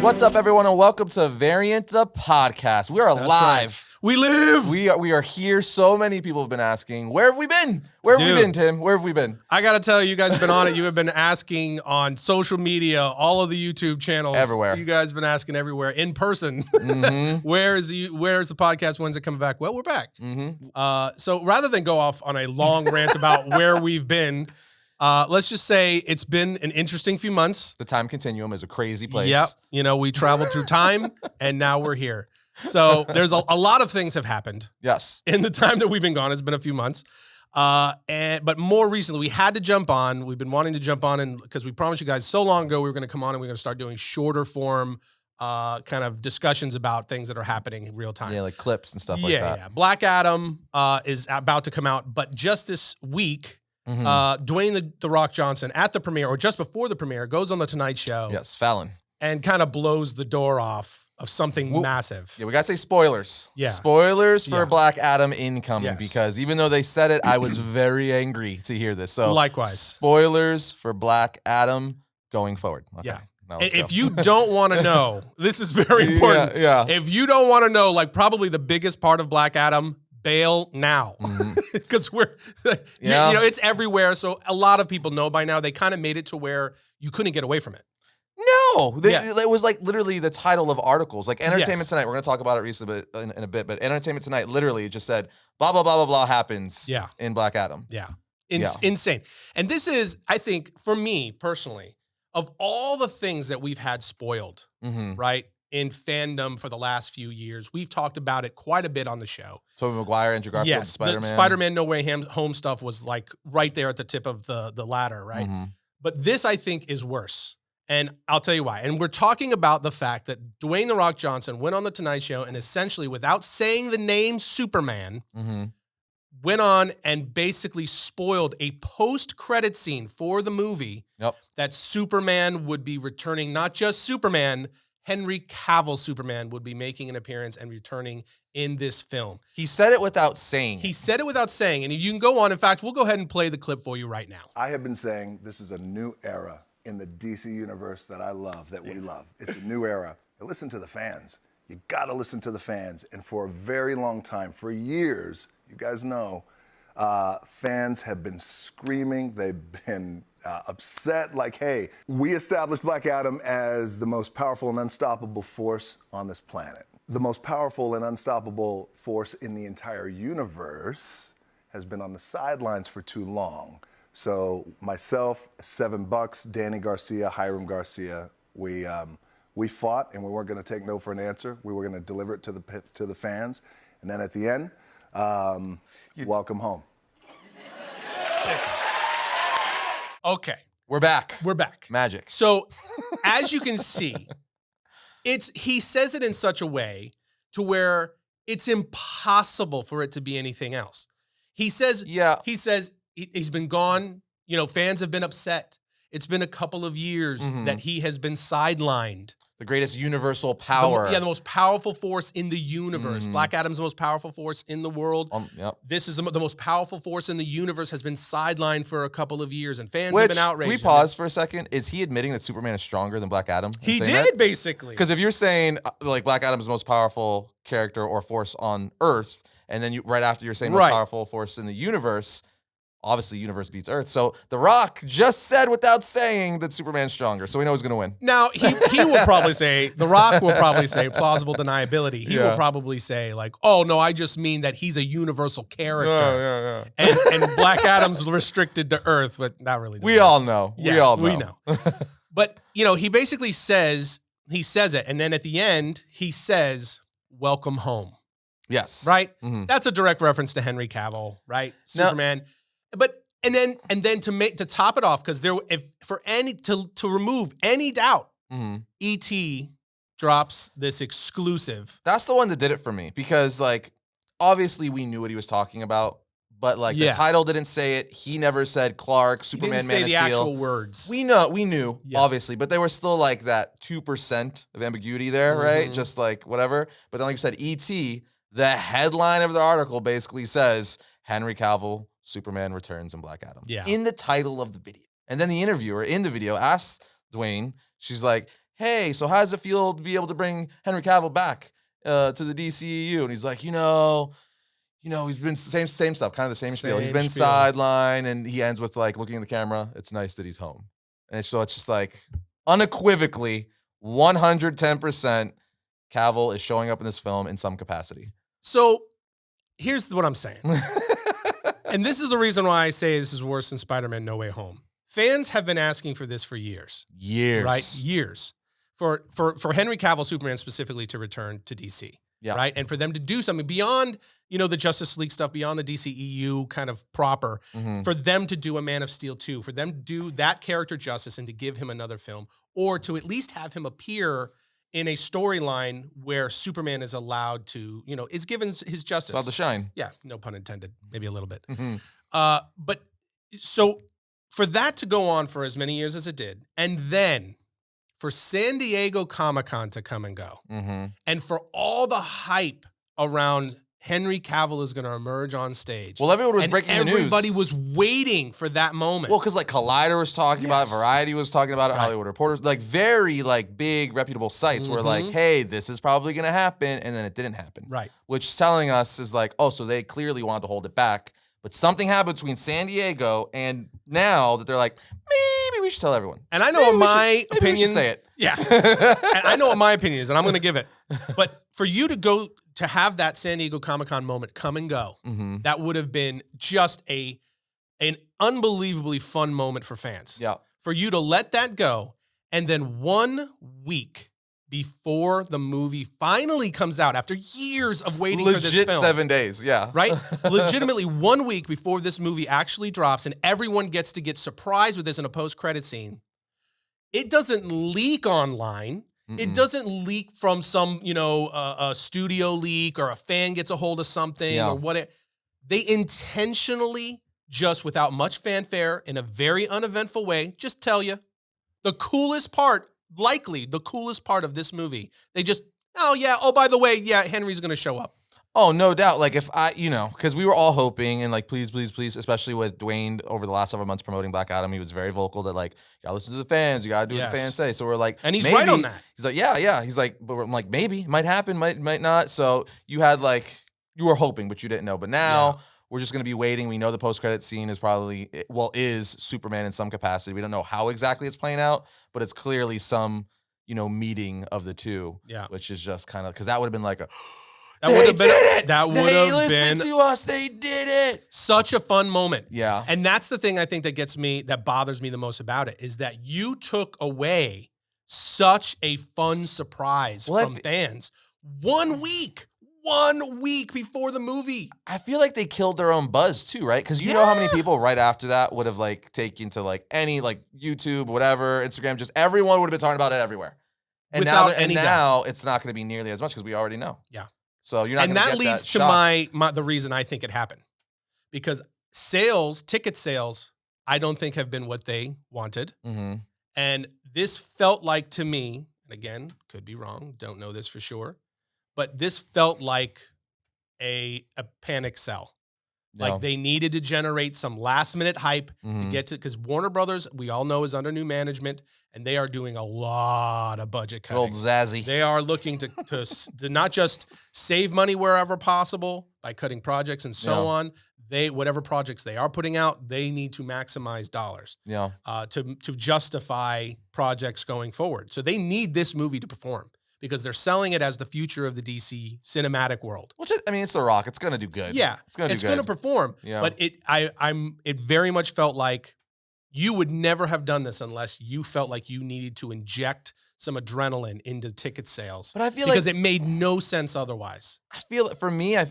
What's up, everyone, and welcome to Variant the Podcast. We are live. Right. We live. We are here. So many people have been asking, where have we been? Where have we been, Tim? Where have we been? I got to tell you guys have been on it. You have been asking on social media, all of the YouTube channels. Everywhere. You guys have been asking everywhere. In person. Mm-hmm. Where's the podcast? When's it coming back? Well, we're back. Mm-hmm. So rather than go off on a long rant about where we've been, let's just say it's been an interesting few months. The time continuum is a crazy place. Yep. You know, we traveled through time and now we're here. So there's a lot of things have happened. Yes. In the time that we've been gone, it's been a few months. But more recently, we had to jump on. We've been wanting to jump on, and because we promised you guys so long ago we were going to come on and we are going to start doing shorter form kind of discussions about things that are happening in real time. Yeah, like clips and stuff like that. Yeah. Black Adam is about to come out, but just this week, Dwayne the Rock Johnson at the premiere, or just before the premiere, goes on the Tonight Show. Yes, Fallon. And kind of blows the door off of something massive. Yeah, we got to say spoilers. Yeah. Spoilers for Black Adam incoming, Yes. because even though they said it, I was very angry to hear this. So likewise. Spoilers for Black Adam going forward. Okay. Yeah. Now And let's go. if you don't want to know, this is very important. Yeah. If you don't want to know, like probably the biggest part of Black Adam, bail now. Because you know, it's everywhere. So a lot of people know by now. They kind of made it to where you couldn't get away from it. No, it was like literally the title of articles. Like Entertainment Tonight, we're going to talk about it recently in a bit, but Entertainment Tonight literally just said, blah, blah, blah, blah, blah happens in Black Adam. Yeah. Insane. And this is, I think, for me personally, of all the things that we've had spoiled, right, in fandom for the last few years, we've talked about it quite a bit on the show. Tobey Maguire, Andrew Garfield, Yes, Spider-Man. the Spider-Man No Way Home stuff was like right there at the tip of the ladder, right? But this, I think, is worse. And I'll tell you why. And we're talking about the fact that Dwayne The Rock Johnson went on the Tonight Show and essentially, without saying the name Superman, went on and basically spoiled a post-credit scene for the movie that Superman would be returning. Not just Superman, Henry Cavill Superman would be making an appearance and returning in this film. He said it without saying. He said it without saying. And you can go on. In fact, we'll go ahead and play the clip for you right now. I have been saying this is a new era in the DC universe that I love, that we love. It's a new era. And listen to the fans. You gotta listen to the fans. And for a very long time, for years, you guys know, fans have been screaming. They've been upset, like, hey, we established Black Adam as the most powerful and unstoppable force on this planet. The most powerful and unstoppable force in the entire universe has been on the sidelines for too long. So myself, $7, Danny Garcia, Hiram Garcia, we fought, and we weren't going to take no for an answer. We were going to deliver it to the fans, and then at the end, welcome home. Okay, We're back. we're back. Magic. So, as you can see, he says it in such a way to where it's impossible for it to be anything else. He says, he's been gone. You know, fans have been upset. It's been a couple of years that he has been sidelined. The greatest universal power. The most powerful force in the universe. Black Adam's the most powerful force in the world. This is the most powerful force in the universe, has been sidelined for a couple of years, and fans have been outraged. Can we pause for a second? Is he admitting that Superman is stronger than Black Adam? He did, basically. Because if you're saying, like, Black Adam is the most powerful character or force on Earth, and then right after you're saying most powerful force in the universe, obviously universe beats Earth. So The Rock just said without saying that Superman's stronger, so we know he's going to win. Now, he will probably say, The Rock will probably say plausible deniability. He will probably say, like, oh, no, I just mean that he's a universal character. And Black Adam's restricted to Earth, but not really. We all know. Yeah, we know. But, you know, he basically says it, and then at the end, he says, welcome home. Yes. Right? That's a direct reference to Henry Cavill, right? Superman. But and then to top it off, because to remove any doubt, E.T. drops this exclusive. That's the one that did it for me, because like obviously we knew what he was talking about, but like the title didn't say it. He never said Clark, Superman, Man of Steel. Say the actual words. We knew obviously, but there was still like that 2% of ambiguity there, right? Just like whatever. But then like you said, E.T., the headline of the article basically says Henry Cavill, Superman returns in Black Adam. Yeah. In the title of the video. And then the interviewer in the video asks Dwayne, she's like, hey, so how does it feel to be able to bring Henry Cavill back to the DCEU? And he's like, he's been same stuff, kind of the same spiel. He's been sidelined, and he ends with like looking in the camera. It's nice that he's home. And so it's just like unequivocally 110% Cavill is showing up in this film in some capacity. So here's what I'm saying. And this is the reason why I say this is worse than Spider-Man No Way Home. Fans have been asking for this for years. Right? Years. For Henry Cavill Superman specifically to return to DC. Yeah. Right? And for them to do something beyond, the Justice League stuff, beyond the DCEU kind of proper, for them to do a Man of Steel 2, for them to do that character justice and to give him another film, or to at least have him appear in a storyline where Superman is allowed to, is given his justice. Allowed to shine. Yeah, no pun intended, maybe a little bit. But so for that to go on for as many years as it did, and then for San Diego Comic-Con to come and go, and for all the hype around Henry Cavill is going to emerge on stage. Well, everyone was breaking the news. Everybody was waiting for that moment. Well, because like Collider was talking about it, Variety was talking about it, Hollywood Reporters, like very like big reputable sites were like, hey, this is probably going to happen, and then it didn't happen. Right. Which is telling us is like, oh, so they clearly wanted to hold it back, but something happened between San Diego and now that they're like, maybe we should tell everyone. And I know what my opinion. Maybe we should say it. Yeah. And I know what my opinion is, and I'm going to give it. But for you to go to have that San Diego Comic-Con moment come and go, that would have been just an unbelievably fun moment for fans. Yeah. For you to let that go, and then 1 week before the movie finally comes out, after years of waiting for this film. Legit 7 days, yeah. Right? Legitimately 1 week before this movie actually drops, and everyone gets to get surprised with this in a post-credit scene. It doesn't leak online. It doesn't leak from some, a studio leak or a fan gets a hold of something or what. They intentionally, just without much fanfare, in a very uneventful way, just tell you the coolest part, likely the coolest part of this movie. They just, by the way, Henry's going to show up. Oh, no doubt. Like if because we were all hoping and like, please, especially with Dwayne over the last several months promoting Black Adam, he was very vocal that like, you gotta listen to the fans, you gotta do what the fans say. So we're like, and he's maybe. Right on that. He's like, yeah. He's like, but I'm like, maybe, might happen, might not. So you had like, you were hoping, but you didn't know. But now we're just gonna be waiting. We know the post-credit scene is is Superman in some capacity. We don't know how exactly it's playing out, but it's clearly some, meeting of the two. Yeah. Which is just kind of, because that would have been like a, That would have been. That would have been to us. They did it. Such a fun moment. Yeah, and that's the thing I think that bothers me the most about it is that you took away such a fun surprise from fans 1 week. 1 week before the movie. I feel like they killed their own buzz too, right? Because you know how many people right after that would have like taken to like any like YouTube, whatever, Instagram, just everyone would have been talking about it everywhere. And now it's not going to be nearly as much because we already know. Yeah. So you're not. And that leads to the reason I think it happened, because ticket sales, I don't think have been what they wanted, and this felt like to me, and again, could be wrong, don't know this for sure, but this felt like a panic sell. Like they needed to generate some last minute hype to get to, because Warner Brothers, we all know, is under new management, and they are doing a lot of budget cutting. Old Zazzy. They are looking to not just save money wherever possible by cutting projects and so on. Whatever projects they are putting out, they need to maximize dollars. Yeah. To justify projects going forward. So they need this movie to perform, because they're selling it as the future of the DC cinematic world. Which it's The Rock. It's going to do good. Yeah. It's going to perform. Yeah. But it very much felt like you would never have done this unless you felt like you needed to inject some adrenaline into ticket sales. But I feel because it made no sense otherwise. I feel for me, I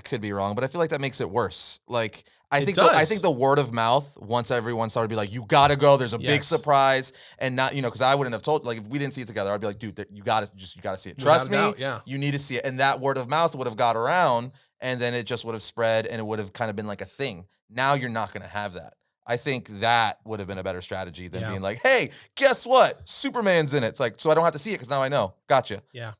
could be wrong, but I feel like that makes it worse. Like I think the word of mouth, once everyone started to be like, you gotta go, there's a big surprise, and not, because I wouldn't have told, like if we didn't see it together, I'd be like, dude, you gotta see it. Trust me, you need to see it. And that word of mouth would have got around, and then it just would have spread, and it would have kind of been like a thing. Now you're not gonna have that. I think that would have been a better strategy than being like, hey, guess what? Superman's in it. It's like, so I don't have to see it because now I know. Gotcha. Yeah.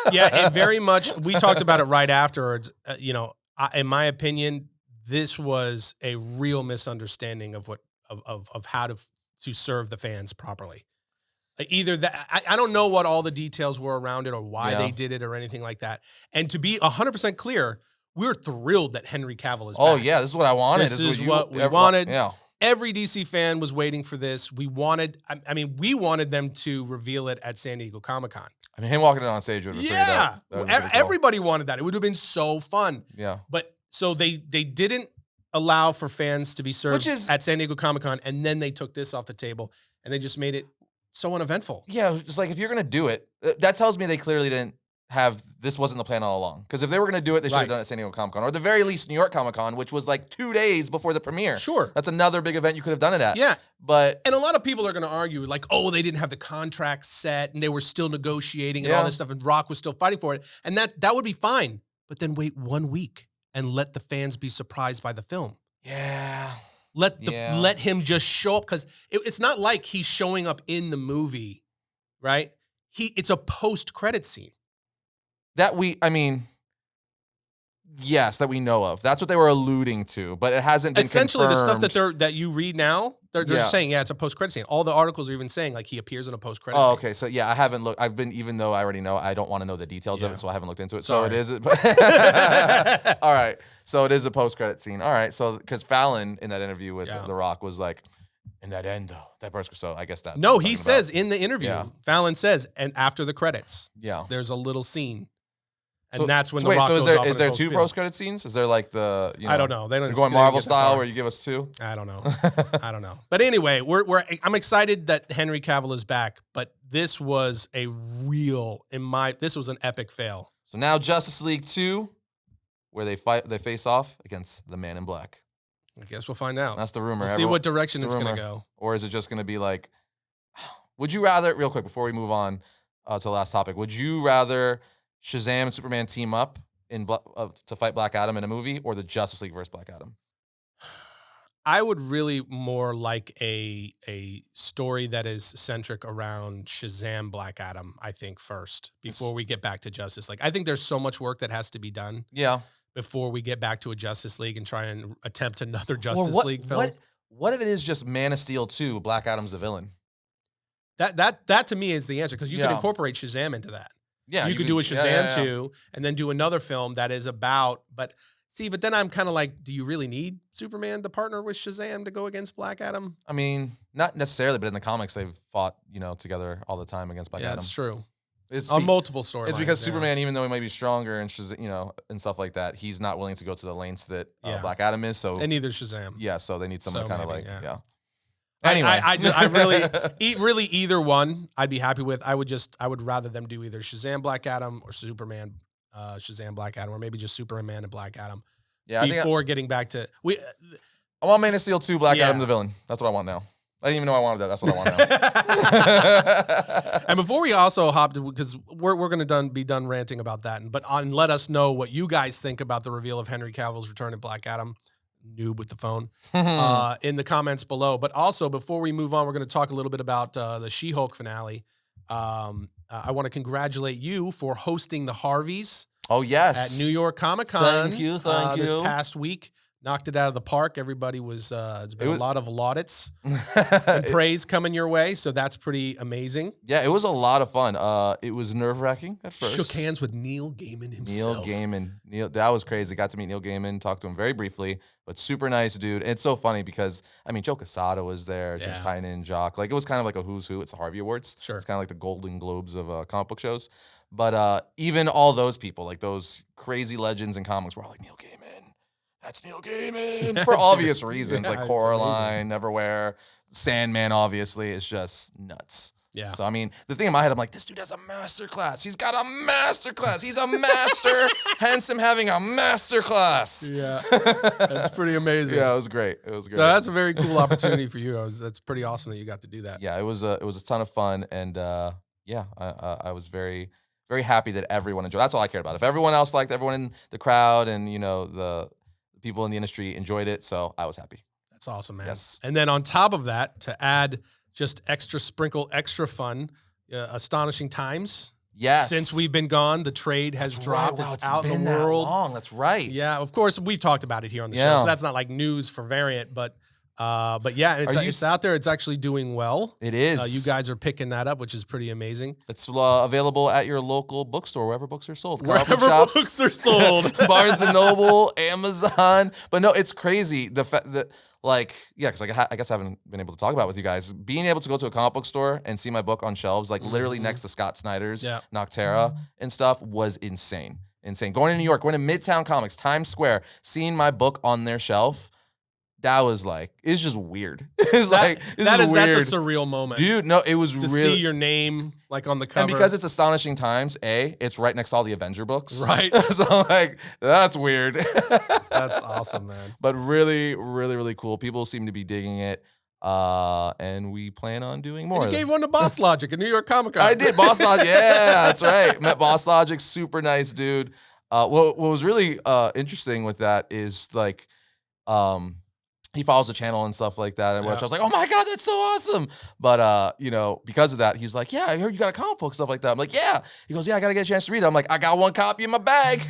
Yeah, it very much, we talked about it right afterwards. In my opinion, this was a real misunderstanding of how to serve the fans properly. Either that, I don't know what all the details were around it or why they did it or anything like that. And to be 100% clear, we're thrilled that Henry Cavill is back. Oh yeah, this is what I wanted. This is what we wanted. Yeah. Every DC fan was waiting for this. We wanted them to reveal it at San Diego Comic-Con. I mean, him walking in on stage would have been pretty dope. Everybody wanted that. It would have been so fun. Yeah. But so they didn't allow for fans to be served at San Diego Comic-Con, and then they took this off the table, and they just made it so uneventful. Yeah, it's like if you're going to do it, that tells me they clearly didn't have, this wasn't the plan all along. Because if they were going to do it, they should have done it at San Diego Comic-Con, or at the very least New York Comic-Con, which was like 2 days before the premiere. Sure. That's another big event you could have done it at. Yeah. And a lot of people are going to argue like, oh, they didn't have the contract set and they were still negotiating and all this stuff, and Rock was still fighting for it. And that would be fine. But then wait 1 week and let the fans be surprised by the film. Yeah. Let him just show up, because it's not like he's showing up in the movie, right? It's a post-credit scene. That we know of. That's what they were alluding to, but it hasn't been essentially confirmed. The stuff that you read now. They're just saying, it's a post-credit scene. All the articles are even saying like he appears in a post-credit scene. Oh, okay. So yeah, I haven't looked. Even though I already know, I don't want to know the details of it, so I haven't looked into it. Sorry. So it is. All right. So it is a post-credit scene. All right. So because Fallon in that interview with The Rock was like, in that end though, that person. So I guess that. No, he says in the interview, Fallon says, and after the credits, there's a little scene. And that's when The Rock goes off. Is there two post-credit scenes? Is there like the? I don't know. They don't. Going Marvel style, where you give us two. I don't know. I don't know. But anyway, I'm excited that Henry Cavill is back. But this was this was an epic fail. So now Justice League 2, where they face off against the Man in Black. I guess we'll find out. That's the rumor. We'll see what direction it's going to go. Or is it just going to be like? Would you rather, real quick before we move on to the last topic? Would you rather Shazam and Superman team up to fight Black Adam in a movie, or the Justice League versus Black Adam? I would really more like a story that is centric around Shazam, Black Adam, I think, first, before we get back to Justice League. I think there's so much work that has to be done before we get back to a Justice League and try and attempt another Justice League film. What if it is just Man of Steel 2, Black Adam's the villain? That to me is the answer, because you can incorporate Shazam into that. Yeah, you could do a Shazam 2 and then do another film that is about, but then I'm kind of like, do you really need Superman to partner with Shazam to go against Black Adam? I mean, not necessarily, but in the comics they've fought, together all the time against Black Adam. That's true. On multiple storylines. It's because Superman, even though he might be stronger and and stuff like that, he's not willing to go to the lengths that Black Adam is. So and neither Shazam. Yeah, so they need someone kind of Anyway, I really either one I'd be happy with. I would rather them do either Shazam Black Adam or Superman Shazam Black Adam, or maybe just Superman and Black Adam. Yeah, before getting back to I want Man of Steel 2, Black Adam the villain. That's what I want now. I didn't even know I wanted that. That's what I want now. And before we also hopped, because we're going to be done ranting about that, and let us know what you guys think about the reveal of Henry Cavill's return in Black Adam. Noob with the phone in the comments below. But also, before we move on, we're going to talk a little bit about the She-Hulk finale. I want to congratulate you for hosting the Harveys. Oh, yes. At New York Comic-Con. Thank you. This past week. Knocked it out of the park. Everybody it's been a lot of laudits and praise coming your way. So that's pretty amazing. Yeah, it was a lot of fun. It was nerve-wracking at first. Shook hands with Neil Gaiman himself. Neil, that was crazy. Got to meet Neil Gaiman, talked to him very briefly, but super nice dude. And it's so funny because, Joe Quesada was there, James Tynan, Jock. Like, it was kind of like a who's who. It's the Harvey Awards. Sure. It's kind of like the Golden Globes of comic book shows. But even all those people, like those crazy legends in comics, were all like, Neil Gaiman. That's Neil Gaiman for obvious reasons, like Coraline, Neverwhere, Sandman. Obviously, it's just nuts. Yeah. So the thing in my head, I'm like, this dude has a master class. He's got a master class. He's a master. Hence him having a master class. Yeah, that's pretty amazing. Yeah, it was great. It was great. So that's a very cool opportunity for you. That's pretty awesome that you got to do that. Yeah, it was a ton of fun, and I was very, very happy that everyone enjoyed. That's all I cared about. If everyone else liked, everyone in the crowd, and the people in the industry enjoyed it, so I was happy. That's awesome, man. Yes. And then on top of that, to add just extra fun, Astonishing Times. Yes. Since we've been gone, the trade has dropped. Wow, it's out been in the that world. Long. That's right. Yeah, of course, we've talked about it here on the show, so that's not like news for Variant, but But yeah, it's out there. It's actually doing well. It is. You guys are picking that up, which is pretty amazing. It's available at your local bookstore, wherever books are sold. Wherever books are sold. Barnes & Noble, Amazon. But no, it's crazy. The fact that, like, yeah, because I guess I haven't been able to talk about it with you guys. Being able to go to a comic book store and see my book on shelves, like literally next to Scott Snyder's Noctera and stuff, was insane. Insane. Going to New York, going to Midtown Comics, Times Square, seeing my book on their shelf, that was like, it's just weird. It's weird. That's a surreal moment. Dude, no, it was to really... see your name like on the cover. And because it's Astonishing Times, it's right next to all the Avenger books. Right. So I'm like, that's weird. That's awesome, man. But really, really, really cool. People seem to be digging it. And we plan on doing more. And you gave one to Boss Logic at New York Comic Con. I did. Boss Logic. Yeah, that's right. Met Boss Logic. Super nice dude. What was really interesting with that is like, he follows the channel and stuff like that, and which I was like, oh my God, that's so awesome. But, because of that, he's like, yeah, I heard you got a comic book, stuff like that. I'm like, yeah. He goes, yeah, I got to get a chance to read it. I'm like, I got one copy in my bag.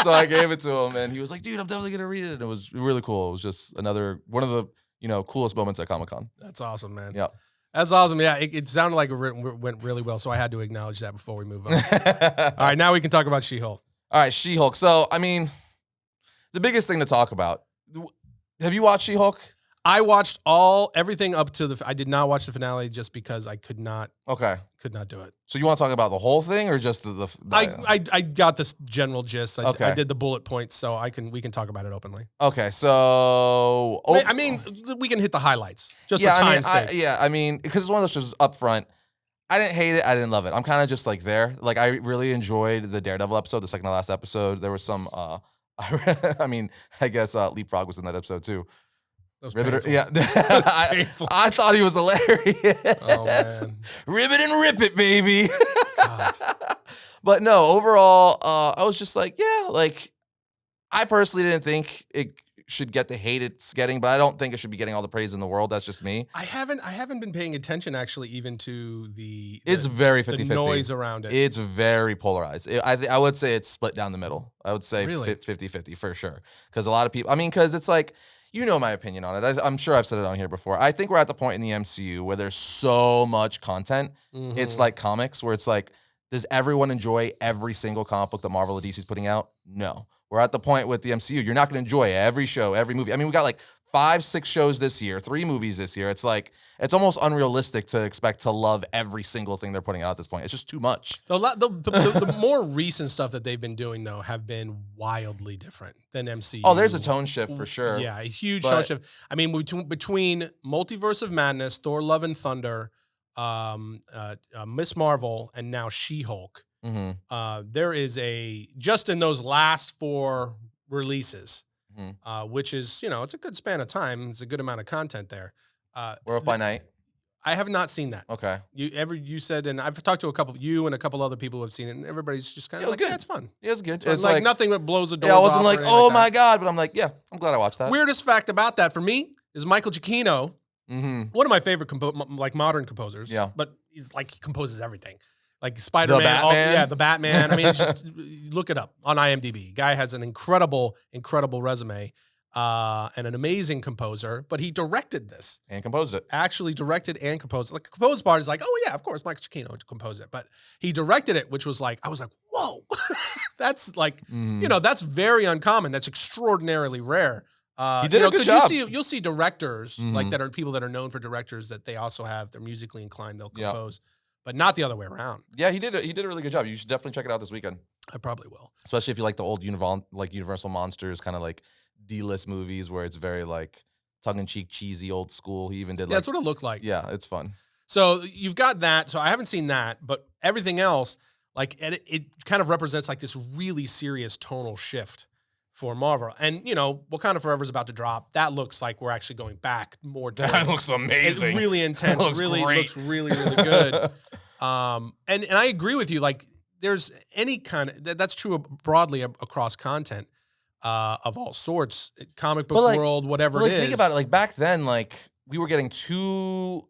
So I gave it to him, and he was like, dude, I'm definitely going to read it. And it was really cool. It was just another, one of the, coolest moments at Comic-Con. That's awesome, man. Yeah. That's awesome. Yeah, it sounded like it went really well, so I had to acknowledge that before we move on. All right, now we can talk about She-Hulk. All right, She-Hulk. So, I mean, the biggest thing to talk about, have you watched She-Hulk? I watched everything up to I did not watch the finale just because I could not do it. So you want to talk about the whole thing or just the I got this general gist. Okay. I did the bullet points, so we can talk about it openly. Okay, so I mean, we can hit the highlights just for time's sake. I mean, because it's one of those shows up front. I didn't hate it. I didn't love it. I'm kind of just like there. Like I really enjoyed the Daredevil episode, the second to last episode. There was some. I mean, I guess Leapfrog was in that episode too. Ribbit, yeah. I thought he was hilarious. Oh man, Ribbit and rip it, baby. But no, overall, I was just like, yeah, like I personally didn't think it should get the hate it's getting, but I don't think it should be getting all the praise in the world. That's just me. I haven't been paying attention actually, even to it's very 50-50. The noise around it. It's very polarized. I would say it's split down the middle. I would say really? 50-50 for sure. Because a lot of people, I mean, because it's like, my opinion on it. I'm sure I've said it on here before. I think we're at the point in the MCU where there's so much content. Mm-hmm. It's like comics where it's like, does everyone enjoy every single comic book that Marvel or DC is putting out? No. We're at the point with the MCU. You're not going to enjoy every show, every movie. I mean, we got like 5-6 shows this year, 3 movies this year. It's like, it's almost unrealistic to expect to love every single thing they're putting out at this point. It's just too much. The more recent stuff that they've been doing, though, have been wildly different than MCU. Oh, there's a tone shift for sure. Yeah, a huge tone shift. I mean, between Multiverse of Madness, Thor: Love and Thunder, Miss Marvel, and now She-Hulk, there is just in those last 4 releases, which is, it's a good span of time. It's a good amount of content there. We're Up by Night. I have not seen that. Okay. You said, and I've talked to you and a couple other people who have seen it, and everybody's just kind of like, good. Yeah, it's fun. Yeah, it's good. It's like nothing that blows the doors off. Yeah, I wasn't like, oh my like God, but I'm like, yeah, I'm glad I watched that. Weirdest fact about that for me is Michael Giacchino, one of my favorite modern composers. Yeah. But he composes everything. Like Spider-Man. The Batman. I mean, just look it up on IMDb. Guy has an incredible, incredible resume. And an amazing composer, but he directed this. And composed it. Actually directed and composed. Like the composed part is like, oh yeah, of course, Michael Giacchino composed it. But he directed it, which was like, I was like, whoa. That's like, that's very uncommon. That's extraordinarily rare. He did a good job. You'll see directors like that are people that are known for directors that they also have, they're musically inclined, they'll compose. But not the other way around. Yeah, he did a really good job. You should definitely check it out this weekend. I probably will. Especially if you like the old Universal Monsters, kind of like D-list movies where it's very like tongue-in-cheek, cheesy, old school. He even did that's what it looked like. Yeah, it's fun. So you've got that. So I haven't seen that, but everything else, like it kind of represents like this really serious tonal shift for Marvel. And, Wakanda Forever is about to drop. That looks like we're actually going back more. That looks amazing. It's really intense. Looks really good. And I agree with you. Like there's any kind of, that's true broadly across content of all sorts, comic book world, whatever it is. Think about it. Like back then, like we were getting 2-3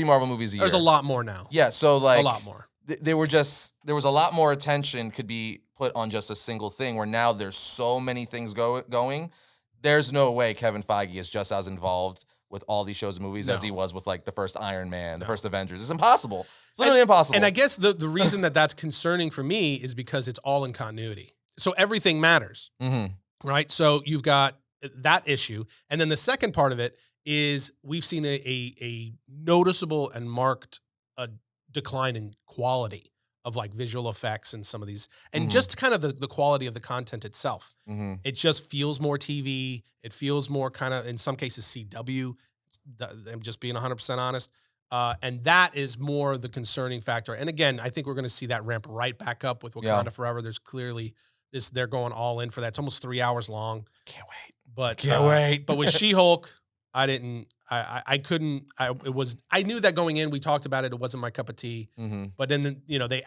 Marvel movies a year. There's a lot more now. Yeah. So like a lot more. There was a lot more attention could be put on just a single thing, where now there's so many things going. there's no way Kevin Feige is just as involved with all these shows and movies No. as he was with like the first Iron Man, the first Avengers. It's impossible. It's literally impossible. And I guess the reason that's concerning for me is because it's all in continuity. So everything matters, right? So you've got that issue. And then the second part of it is we've seen a noticeable and marked decline in quality of like visual effects and some of these, and just kind of the quality of the content itself. It just feels more TV. It feels more kind of, in some cases, CW. I'm just being 100% honest. And that is more the concerning factor. And again, I think we're going to see that ramp right back up with Wakanda Forever. There's clearly they're going all in for that. It's almost 3 hours long. Can't wait. But Can't wait. But with She-Hulk, I knew that going in. We talked about it. It wasn't my cup of tea. But then, they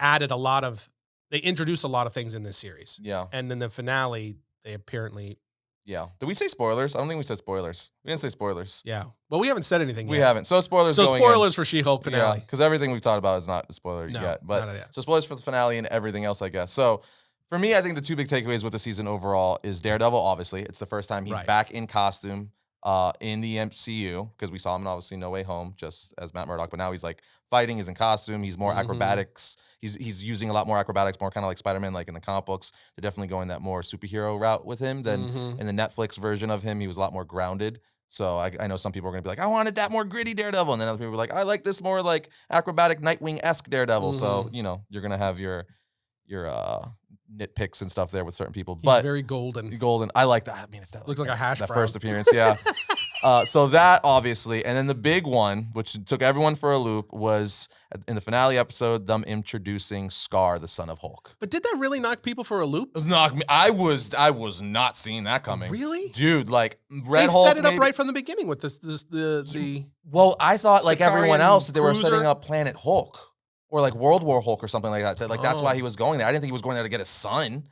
introduced a lot of things in this series. Yeah. And then the finale, they apparently. Yeah. Did we say spoilers? I don't think we said spoilers. We didn't say spoilers. Yeah. Well, we haven't said anything yet. We haven't. So spoilers So going spoilers for She-Hulk finale. Yeah, because everything we've talked about is not a spoiler yet. But so spoilers for the finale and everything else, I guess. So for me, I think the two big takeaways with the season overall is Daredevil, obviously. It's the first time he's back in costume in the MCU, because we saw him in obviously No Way Home, just as Matt Murdock. But now he's like fighting, he's in costume, he's more acrobatics. He's using a lot more acrobatics, more kind of like Spider-Man, like in the comic books. They're definitely going that more superhero route with him than in the Netflix version of him. He was a lot more grounded. So I know some people are going to be like, I wanted that more gritty Daredevil. And then other people are like, I like this more like acrobatic Nightwing-esque Daredevil. So, you're going to have your nitpicks and stuff there with certain people. He's but very golden. Golden. I like that. I mean, it's that looks like a hash that brown. first appearance. Yeah. So that obviously, and then the big one, which took everyone for a loop, was in the finale episode, them introducing Scar, the son of Hulk. But did that really knock people for a loop? Knock me. I was not seeing that coming. Really? Dude, like Red Hulk. They set it up right from the beginning with the. Well, I thought like everyone else that they were cruiser? setting up Planet Hulk or like World War Hulk or something like that. Like that's why he was going there. I didn't think he was going there to get his son.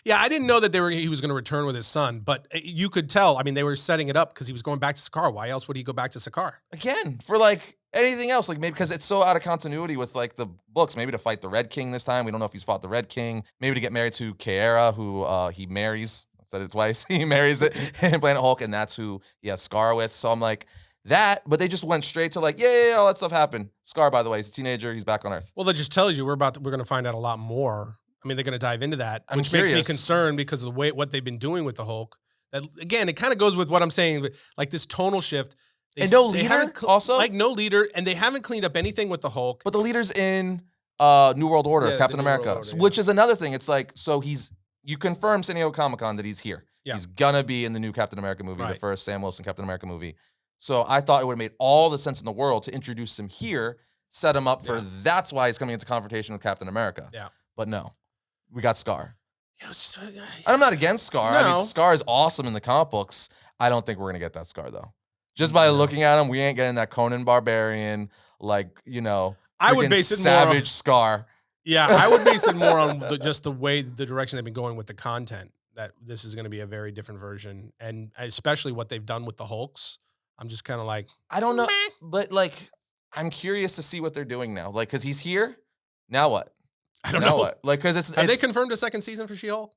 Yeah, I didn't know that he was going to return with his son, but you could tell. I mean, they were setting it up because he was going back to Sakaar. Why else would he go back to Sakaar? Again, for like anything else, like maybe because it's so out of continuity with like the books. Maybe to fight the Red King this time. We don't know if he's fought the Red King. Maybe to get married to Kiara, who he marries. I said it twice. He marries it in Planet Hulk, and that's who he has Scar with. So I'm like that, but they just went straight to like, yeah, all that stuff happened. Scar, by the way, he's a teenager. He's back on Earth. Well, that just tells you we're going to find out a lot more. I mean, they're going to dive into that, which makes me concerned because of the way what they've been doing with the Hulk. That again, it kind of goes with what I'm saying, like this tonal shift. And no leader also? Like no leader, and they haven't cleaned up anything with the Hulk. But the leader's in New World Order, Captain America, which is another thing. It's like, so you confirm San Diego Comic-Con that he's here. Yeah. He's gonna be in the new Captain America movie, the first Sam Wilson Captain America movie. So I thought it would have made all the sense in the world to introduce him here, set him up for that's why he's coming into confrontation with Captain America. Yeah. But no. We got Scar. I'm not against Scar. No. I mean, Scar is awesome in the comic books. I don't think we're going to get that Scar, though. Just by looking at him, we ain't getting that Conan Barbarian, like, I would base it savage more on, Scar. Yeah, I would base it more on just the way, the direction they've been going with the content, that this is going to be a very different version. And especially what they've done with the Hulks. I'm just kind of like. I don't know. But, like, I'm curious to see what they're doing now. Like, because he's here. Now what? I don't know. What? Like, because it's. Have they confirmed a second season for She-Hulk?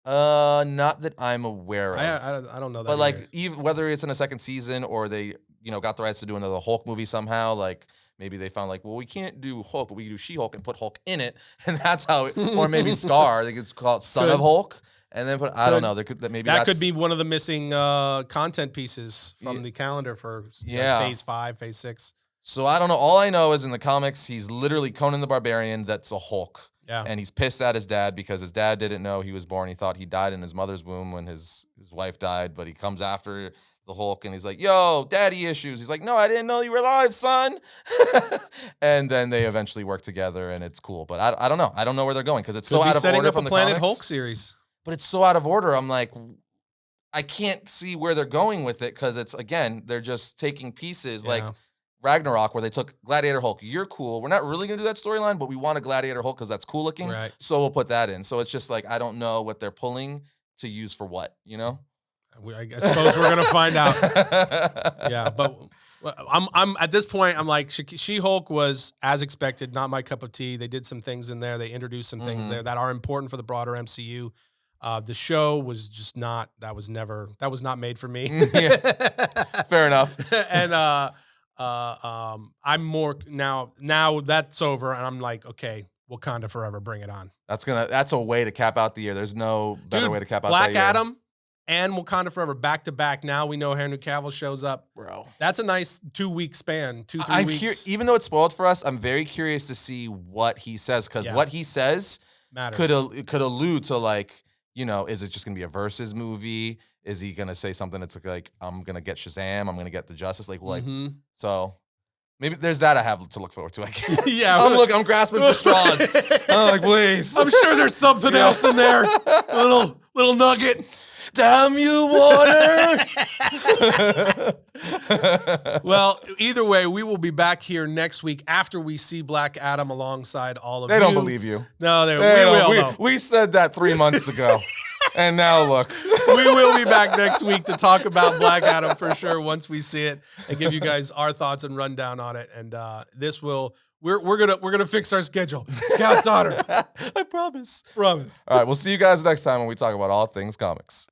Not that I'm aware of. I don't know that. But like, even whether it's in a second season or they, got the rights to do another Hulk movie somehow, like maybe they found like, well, we can't do Hulk, but we can do She-Hulk and put Hulk in it, and that's how. Or maybe Scar, they could call it Son of Hulk, and then put. I don't know. That could be one of the missing content pieces from the calendar for Phase 5, Phase 6. So I don't know. All I know is in the comics, he's literally Conan the Barbarian. That's a Hulk. Yeah. And he's pissed at his dad because his dad didn't know he was born. He thought he died in his mother's womb when his wife died, but he comes after the Hulk and he's like, yo, daddy issues. He's like, no, I didn't know you were alive, son. And then they eventually work together and it's cool. But I don't know. I don't know where they're going because it's so out of order from the Planet comics. Hulk series. But it's so out of order. I'm like, I can't see where they're going with it because it's, again, they're just taking pieces like Ragnarok, where they took Gladiator Hulk. You're cool. We're not really going to do that storyline, but we want a Gladiator Hulk because that's cool looking. Right. So we'll put that in. So it's just like, I don't know what they're pulling to use for what, I suppose we're going to find out. Yeah, but I'm at this point, I'm like, She-Hulk was, as expected, not my cup of tea. They did some things in there. They introduced some things there that are important for the broader MCU. The show was just not. That was not made for me. Yeah. Fair enough. And I'm more now. Now that's over, and I'm like, okay, Wakanda forever, bring it on. That's a way to cap out the year. There's no better way to cap out Black that year. Adam and Wakanda Forever back to back. Now we know Henry Cavill shows up. Bro. That's a nice 2 week span, 2-3 weeks. Even though it's spoiled for us, I'm very curious to see what he says, because what he says matters. could allude to, like, you know, is it just gonna be a versus movie? Is he gonna say something that's like, I'm gonna get Shazam, I'm gonna get the Justice League? Like, so maybe there's that I have to look forward to. I guess. Yeah, I'm grasping for straws. I'm like, please. I'm sure there's something else in there. A little nugget. Damn you, Warner. Well, either way, we will be back here next week after we see Black Adam alongside all of you. They don't believe you. No, we will. We said that 3 months ago. And now look. We will be back next week to talk about Black Adam for sure once we see it and give you guys our thoughts and rundown on it. And we're gonna fix our schedule. Scout's honor. I promise. Promise. All right, we'll see you guys next time when we talk about all things comics.